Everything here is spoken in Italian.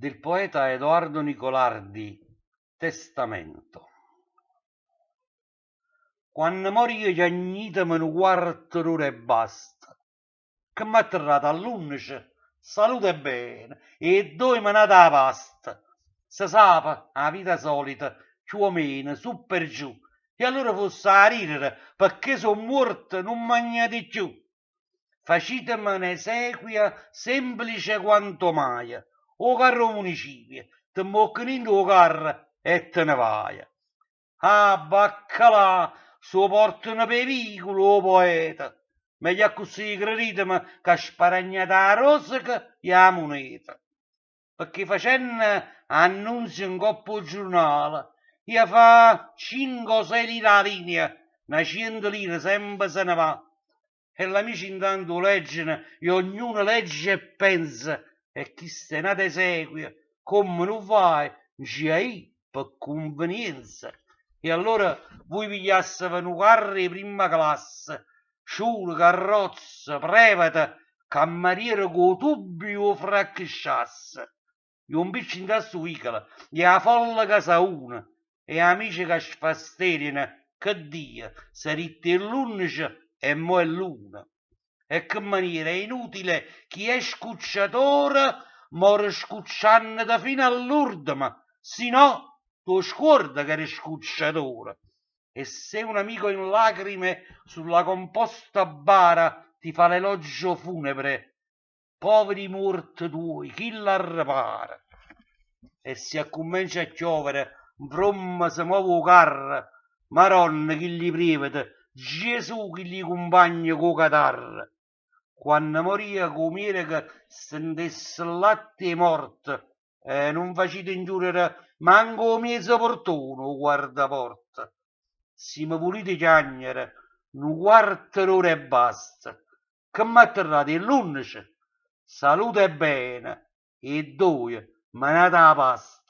del poeta Edoardo Nicolardi, Testamento. Quando morio ciagnitemi un quarto d'ora e basta, che mi ha atterrato all'11, salute bene, e due menate a pasta. Si sape, a vita solita, più o meno, su per giù, e allora fosse a ridere, perché sono morto, non mangiate più. Facitemi un'esequia semplice quanto mai, o carro municipio, te moccanindo o carro e te ne vai. Ah, baccalà, so portano per vicolo, o poeta. Meglio così creditemi che sparagnata a rosica e a moneta. Perché facendo annunzi in coppo giornale, io fa 5 o 6 lire a linea, una 100 lire sempre se ne va. E gli amici intanto leggono e ognuno legge e pensa, e chi se ne esegue, come non fai, dice per convenienza. E allora voi pigliasse un carro di prima classe, sciure, carrozza, prevata, cameriere con tubi o fraccasciasse. E un piccio in tasca veicolo, e a folla casa una, e amici che sfasteriano, che dia, se ritte l'11 e mo' è l'una. E che maniera è inutile chi è scucciatore muore scucciando fino all'ultima, se no tu scorda che eri scucciatore. E se un amico in lacrime sulla composta bara ti fa l'elogio funebre, poveri morti tuoi, chi la ripara? E se comincia a piovere, brom si muove carro, Maronna chi gli prevede, Gesù chi gli compagna co catarra. Quando moria com'era che stendesse il latte morto, e non facete ingiurare manco mezzo portone o guardaporta. Se mi volete chiagnere, un quarto d'ora e basta, che mi atterrate l'11, salute e bene, e due, manata a pasta.